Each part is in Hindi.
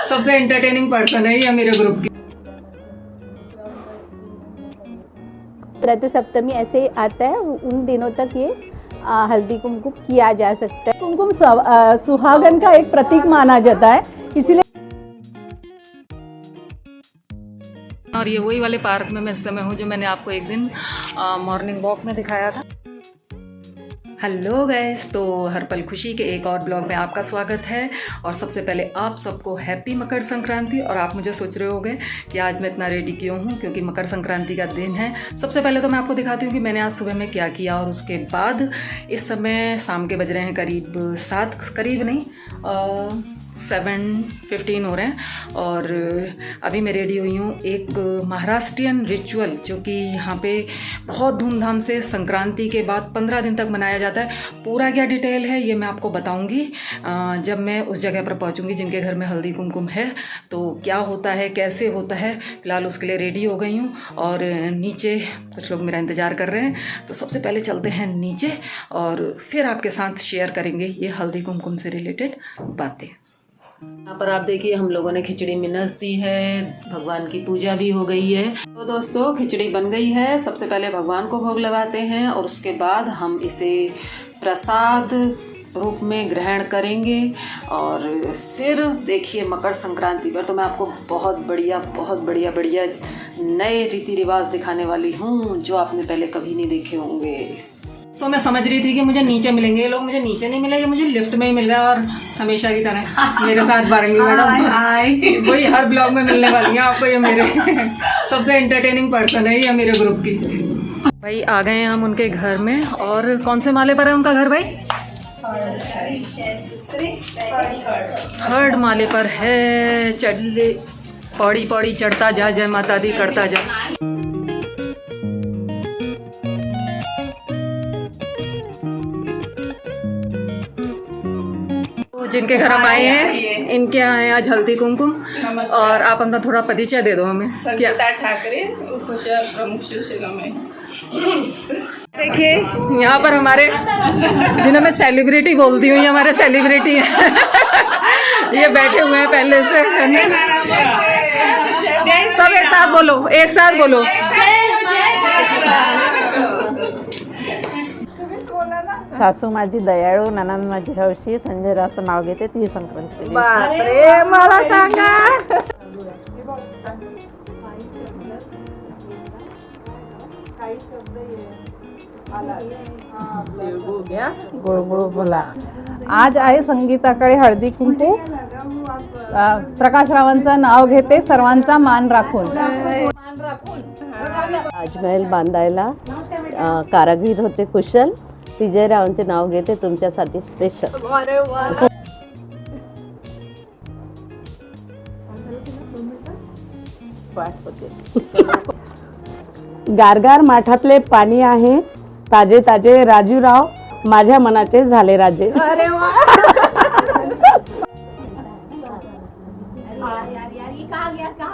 सबसे एंटरटेनिंग पर्सन है ये मेरे ग्रुप की। व्रत सप्तमी ऐसे आता है, उन दिनों तक ये हल्दी कुमकुम किया जा सकता है। कुमकुम सुहागन का एक प्रतीक माना जाता है, इसीलिए। और ये वही वाले पार्क में मैं इस समय हूँ जो मैंने आपको एक दिन मॉर्निंग वॉक में दिखाया था। हेलो गाइस, तो हर पल खुशी के एक और ब्लॉग में आपका स्वागत है। और सबसे पहले आप सबको हैप्पी मकर संक्रांति। और आप मुझे सोच रहे होंगे कि आज मैं इतना रेडी क्यों हूँ, क्योंकि मकर संक्रांति का दिन है। सबसे पहले तो मैं आपको दिखाती हूँ कि मैंने आज सुबह में क्या किया। और उसके बाद इस समय शाम के बज रहे हैं करीब 7, करीब नहीं 7:15 हो रहे हैं। और अभी मैं रेडी हुई हूँ एक महाराष्ट्रियन रिचुअल जो कि यहाँ पे बहुत धूमधाम से संक्रांति के बाद 15 दिन तक मनाया जाता है। पूरा क्या डिटेल है ये मैं आपको बताऊँगी जब मैं उस जगह पर पहुँचूँगी जिनके घर में हल्दी कुमकुम है। तो क्या होता है, कैसे होता है, फ़िलहाल उसके लिए रेडी हो गई हूँ। और नीचे कुछ लोग मेरा इंतज़ार कर रहे हैं, तो सबसे पहले चलते हैं नीचे और फिर आपके साथ शेयर करेंगे ये हल्दी कुमकुम से रिलेटेड बातें। यहाँ पर आप देखिए हम लोगों ने खिचड़ी मिन्नस दी है, भगवान की पूजा भी हो गई है। तो दोस्तों खिचड़ी बन गई है। सबसे पहले भगवान को भोग लगाते हैं और उसके बाद हम इसे प्रसाद रूप में ग्रहण करेंगे। और फिर देखिए मकर संक्रांति पर तो मैं आपको बहुत बढ़िया नए रीति रिवाज दिखाने वाली हूँ जो आपने पहले कभी नहीं देखे होंगे। तो मैं समझ रही थी कि मुझे नीचे मिलेंगे ये लोग, मुझे नीचे नहीं मिले, मुझे लिफ्ट में ही मिल गया। और हमेशा की तरह मेरे साथ बारंगी मैडम वही हर ब्लॉग में मिलने वाली हैं आपको। ये मेरे सबसे एंटरटेनिंग पर्सन है ये मेरे ग्रुप की। भाई आ गए हैं हम उनके घर में। और कौन से माले पर है उनका घर भाई? 3rd माले पर है। चढ़ पौड़ी पौड़ी चढ़ता जा, जय माता दी करता जा। जिनके घर हम आए हैं इनके यहाँ है आज हल्दी कुमकुम। और आप अपना थोड़ा परिचय दे दो हमें। क्या ठाकरे प्रमुख शिवसेना में। देखिए यहाँ पर हमारे जिन्हें मैं सेलिब्रिटी बोलती हूँ, ये हमारे सेलिब्रिटी हैं ये बैठे हुए हैं पहले से। सब एक साथ बोलो, एक साथ बोलो। सासू माझी दयाळू, ननंद माझी हौशी, संजयरावचं नाव घेते ती संक्रांती। बापरे, मला सांगा। गोड गोड बोला। आज आहे संगीताकडे हळदी कुंकू, प्रकाशरावांचं नाव घेते सर्वांचा मान राखून। राजमहल बांधायला कारागीर होते कुशल, विजयरावांचे नाव घेते तुमच्यासाठी स्पेशल। गारगार माठातले पाणी आहे, ताजे ताजे राजूराव माझ्या मनाचे झाले राजे। अरे वाह यार ये कहाँ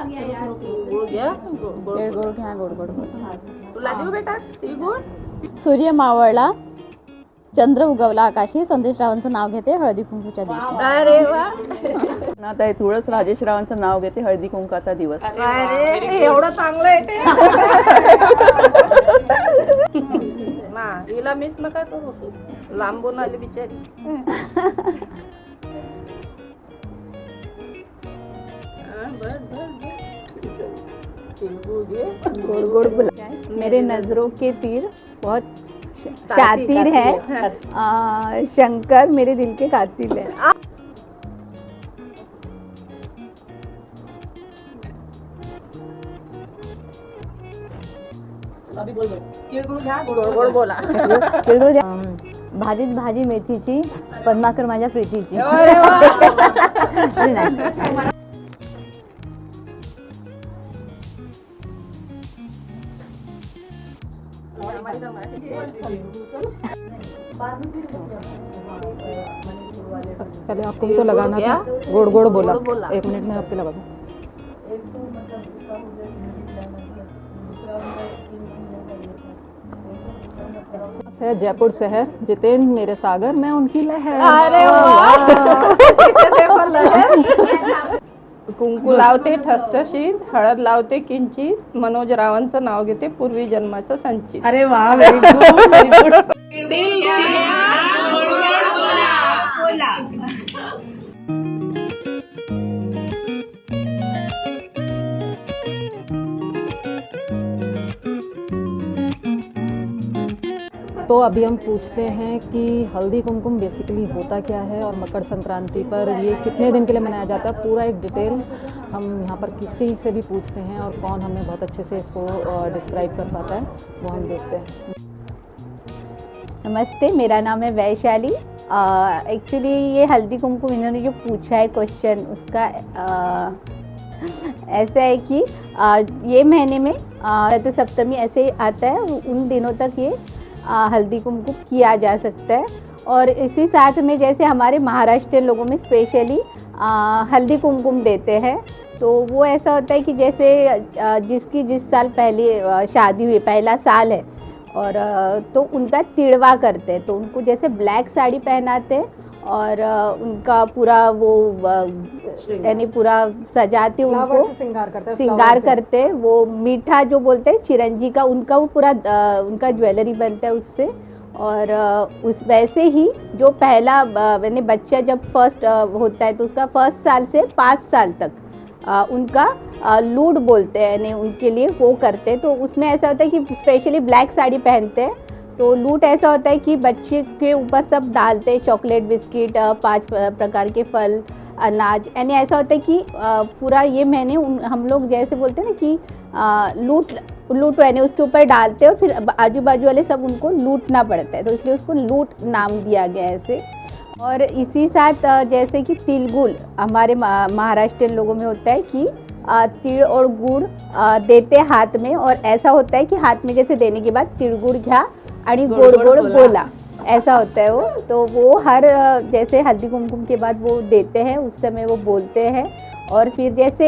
गया यार? गुड़ घ्या, गोड गोड तुला देऊ बेटा तिळगुळ? सूर्य मावळला, चंद्र उगवला आकाशी, संदेशरावांचं नाव घेते हळदी कुंकूच्या दिवशी। अरे वाह, आता तुळस राजेशरावांचं नाव घेते हळदी कुंकाचा दिवस। अरे एवढं चांगलं आहे ते ना। हिला मिस नका करू, लांबून आली बिचारी। गोड गोड बोला। मेरे नजरों के तीर बहुत शातिर है, शंकर मेरे दिल के कातिल है। गोड बोला। भाजीत भाजी मेथीची, पद्माकर माझ्या प्रीतीची। पहले आपको तो लगाना था, गोड गोड बोला। 1 मिनट में आपको लगा दूं। है जयपुर शहर, जितेंद्र मेरे सागर, मैं उनकी लहर। अरे कुंकू लावते ठसठशीत, हळद लावते किंचित, मनोज रावांचं नाव घेते पूर्वी जन्माचं संचित। अरे वाह, वेरी गुड, वेरी गुड। तो अभी हम पूछते हैं कि हल्दी कुमकुम बेसिकली होता क्या है और मकर संक्रांति पर ये कितने दिन के लिए मनाया जाता है, पूरा एक डिटेल हम यहाँ पर किसी से भी पूछते हैं और कौन हमें बहुत अच्छे से इसको डिस्क्राइब कर पाता है वो हम देखते हैं। नमस्ते, मेरा नाम है वैशाली। एक्चुअली ये हल्दी कुमकुम इन्होंने जो पूछा है क्वेश्चन, उसका ऐसा है कि ये महीने में तो सप्तमी ऐसे आता है, उन दिनों तक ये हल्दी कुमकुम किया जा सकता है। और इसी साथ में जैसे हमारे महाराष्ट्र लोगों में स्पेशली हल्दी कुमकुम देते हैं, तो वो ऐसा होता है कि जैसे जिसकी जिस साल पहले शादी हुई, पहला साल है, और तो उनका तिड़वा करते हैं, तो उनको जैसे ब्लैक साड़ी पहनाते हैं और उनका पूरा वो यानी पूरा सजाते, उनको श्रृंगार करते हैं। वो मीठा जो बोलते हैं चिरंजी का, उनका वो पूरा उनका ज्वेलरी बनता है उससे। और उस वैसे ही जो पहला यानी बच्चा जब फर्स्ट होता है तो उसका फर्स्ट साल से 5 साल तक उनका लूट बोलते हैं, यानी उनके लिए वो करते हैं। तो उसमें ऐसा होता है कि स्पेशली ब्लैक साड़ी पहनते हैं, तो लूट ऐसा होता है कि बच्चे के ऊपर सब डालते हैं, चॉकलेट, बिस्किट, 5 प्रकार के फल, अनाज, यानी ऐसा होता है कि पूरा ये महीने हम लोग जैसे बोलते हैं ना कि लूट यानी उसके ऊपर डालते हैं और फिर आजू बाजू वाले सब उनको लूटना पड़ता है, तो इसलिए उसको लूट नाम दिया गया है ऐसे। और इसी साथ जैसे कि तिलगुल हमारे महाराष्ट्र लोगों में होता है कि तिल और गुड़ देते हाथ में, और ऐसा होता है कि हाथ में जैसे देने के बाद तिळगुळ घ्या आणि गोड गोड बोला, ऐसा होता है वो। तो वो हर जैसे हल्दी कुमकुम के बाद वो देते हैं, उस समय वो बोलते हैं। और फिर जैसे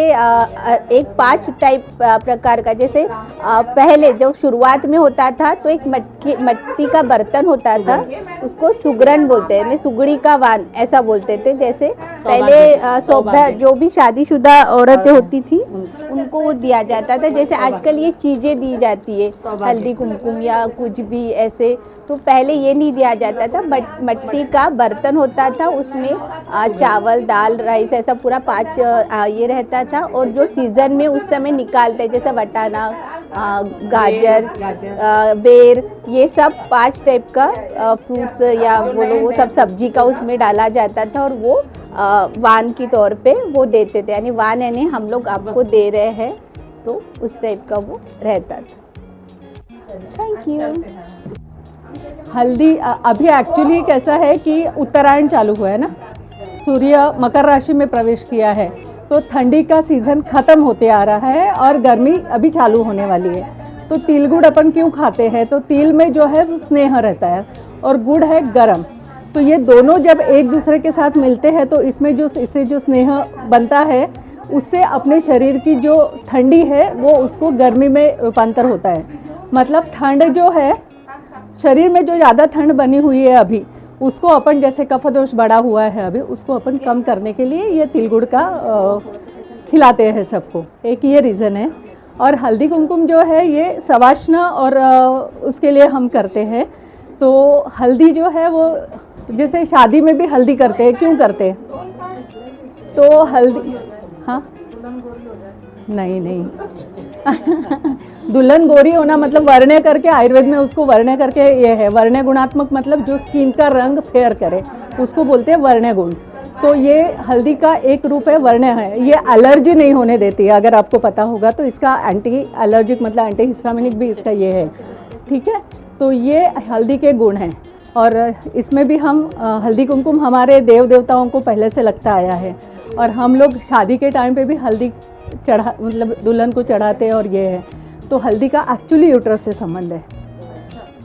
एक 5 टाइप प्रकार का, जैसे पहले जो शुरुआत में होता था तो एक मट्टी का बर्तन होता था, उसको सुगरण बोलते हैं, सुगड़ी का वान ऐसा बोलते थे। जैसे पहले सौभा जो भी शादीशुदा औरतें होती थी उनको वो दिया जाता था, जैसे आजकल ये चीज़ें दी जाती है हल्दी कुमकुम या कुछ भी ऐसे, तो पहले ये नहीं दिया जाता था। मट्टी का बर्तन होता था, उसमें चावल, दाल, राइस ऐसा पूरा 5 ये रहता था। और जो सीज़न में उस समय निकालते जैसे वटाना, गाजर, बेर, ये सब 5 टाइप का फ्रूट्स या बोलो वो सब सब्जी का उसमें डाला जाता था, और वो वान की तौर पे वो देते थे, यानी वान यानी हम लोग आपको दे रहे हैं, तो उस टाइप का वो रहता था। Thank you. हल्दी अभी एक्चुअली कैसा है कि उत्तरायण चालू हुआ है ना, सूर्य मकर राशि में प्रवेश किया है, तो ठंडी का सीज़न ख़त्म होते आ रहा है और गर्मी अभी चालू होने वाली है। तो तिल गुड़ अपन क्यों खाते हैं, तो तिल में जो है वो स्नेह रहता है और गुड़ है गरम, तो ये दोनों जब एक दूसरे के साथ मिलते हैं तो इससे जो स्नेह बनता है, उससे अपने शरीर की जो ठंडी है वो उसको गर्मी में रूपांतर होता है। मतलब ठंड जो है शरीर में, जो ज़्यादा ठंड बनी हुई है अभी, उसको अपन जैसे कफदोष बढ़ा हुआ है अभी, उसको अपन कम करने के लिए ये तिल गुड़ का खिलाते हैं सबको, एक ये रीज़न है। और हल्दी कुमकुम जो है ये सवाष्ण और उसके लिए हम करते हैं। तो हल्दी जो है वो जैसे शादी में भी हल्दी करते हैं, क्यों करते हैं, तो हल्दी, हाँ नहीं दुल्हन गोरी होना मतलब वर्ण्य करके, आयुर्वेद में उसको वर्ण्य करके ये है, वर्ण्य गुणात्मक मतलब जो स्किन का रंग फेयर करे उसको बोलते हैं वर्ण्य गुण। तो ये हल्दी का एक रूप है, वर्ण्य है, ये एलर्जी नहीं होने देती है, अगर आपको पता होगा तो इसका एंटी एलर्जिक मतलब एंटी हिस्टामिनिक भी इसका ये है, ठीक है। तो ये हल्दी के गुण हैं, और इसमें भी हम हल्दी कुमकुम हमारे देव देवताओं को पहले से लगता आया है, और हम लोग शादी के टाइम पे भी हल्दी चढ़ा मतलब दुल्हन को चढ़ाते हैं, और ये है। तो हल्दी का एक्चुअली यूट्रस से संबंध है,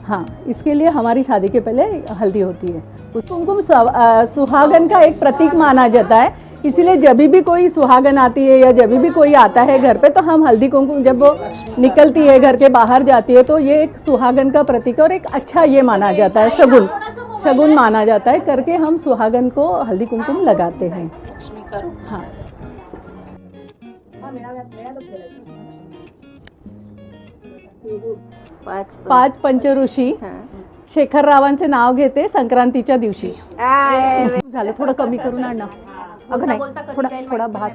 हाँ, इसके लिए हमारी शादी के पहले हल्दी होती है। कुमकुम सुहागन का एक प्रतीक माना जाता है, इसीलिए जब भी कोई सुहागन आती है या जब भी कोई आता है घर पे तो हम हल्दी कुमकुम, जब वो निकलती है घर के बाहर जाती है तो ये एक सुहागन का प्रतीक और एक अच्छा ये माना जाता है, शगुन माना जाता है करके हम सुहागन को हल्दी कुमकुम लगाते हैं। हाँ, 5 पंचऋषी शेखररावांचे नाव घेते संक्रांतीच्या दिवशी। झालं, थोडं कमी करून आण ना. अगं नाही, थोडा भात.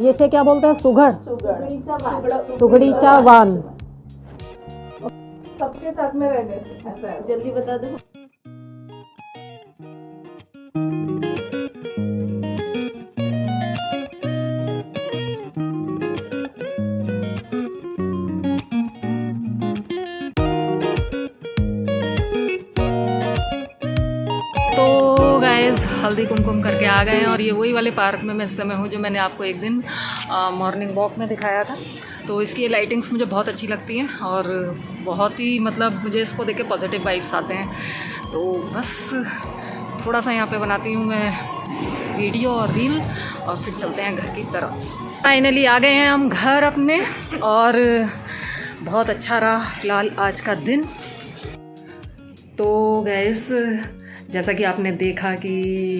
ये से क्या बोलते हैं? सुगड़ीचा वान. सबके साथ में रहने से ऐसा है. जल्दी बता दो. तो गाइस हल्दी कुमकुम करके आ गए हैं और ये वही वाले पार्क में मैं इस समय हूँ जो मैंने आपको एक दिन मॉर्निंग वॉक में दिखाया था। तो इसकी ये लाइटिंग्स मुझे बहुत अच्छी लगती हैं और बहुत ही मतलब मुझे इसको देख के पॉजिटिव वाइब्स आते हैं। तो बस थोड़ा सा यहाँ पे बनाती हूँ मैं वीडियो और रील और फिर चलते हैं घर की तरफ। फाइनली आ गए हैं हम घर अपने और बहुत अच्छा रहा फिलहाल आज का दिन। तो गैस जैसा कि आपने देखा कि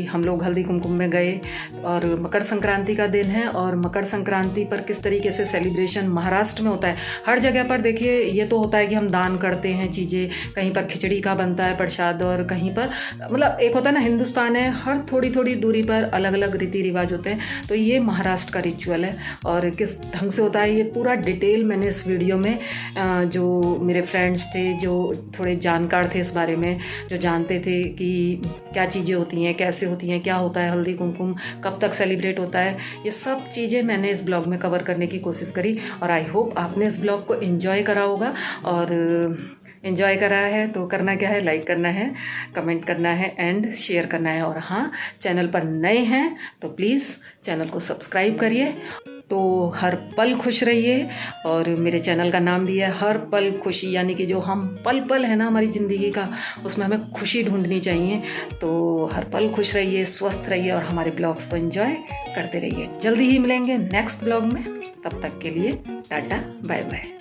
हम लोग हल्दी कुमकुम में गए और मकर संक्रांति का दिन है और मकर संक्रांति पर किस तरीके से सेलिब्रेशन महाराष्ट्र में होता है। हर जगह पर देखिए ये तो होता है कि हम दान करते हैं चीज़ें, कहीं पर खिचड़ी का बनता है प्रसाद और कहीं पर मतलब एक होता है ना हिंदुस्तान है, हर थोड़ी थोड़ी दूरी पर अलग अलग रीति रिवाज होते हैं। तो ये महाराष्ट्र का रिचुअल है और किस ढंग से होता है ये पूरा डिटेल मैंने इस वीडियो में जो मेरे फ्रेंड्स थे जो थोड़े जानकार थे इस बारे में, जो जानते थे कि क्या चीज़ें होती हैं, कैसे होती हैं, क्या होता है हल्दी कुमकुम, कब तक सेलिब्रेट होता है, ये सब चीज़ें मैंने इस ब्लॉग में कवर करने की कोशिश करी और आई होप आपने इस ब्लॉग को एंजॉय करा होगा। और एंजॉय करा है तो करना क्या है, लाइक करना है, कमेंट करना है एंड शेयर करना है। और हाँ, चैनल पर नए हैं तो प्लीज़ चैनल को सब्सक्राइब करिए। तो हर पल खुश रहिए और मेरे चैनल का नाम भी है हर पल खुशी, यानी कि जो हम पल पल है ना हमारी ज़िंदगी का उसमें हमें खुशी ढूंढनी चाहिए। तो हर पल खुश रहिए, स्वस्थ रहिए और हमारे ब्लॉग्स को एंजॉय करते रहिए। जल्दी ही मिलेंगे नेक्स्ट ब्लॉग में, तब तक के लिए टाटा बाय बाय।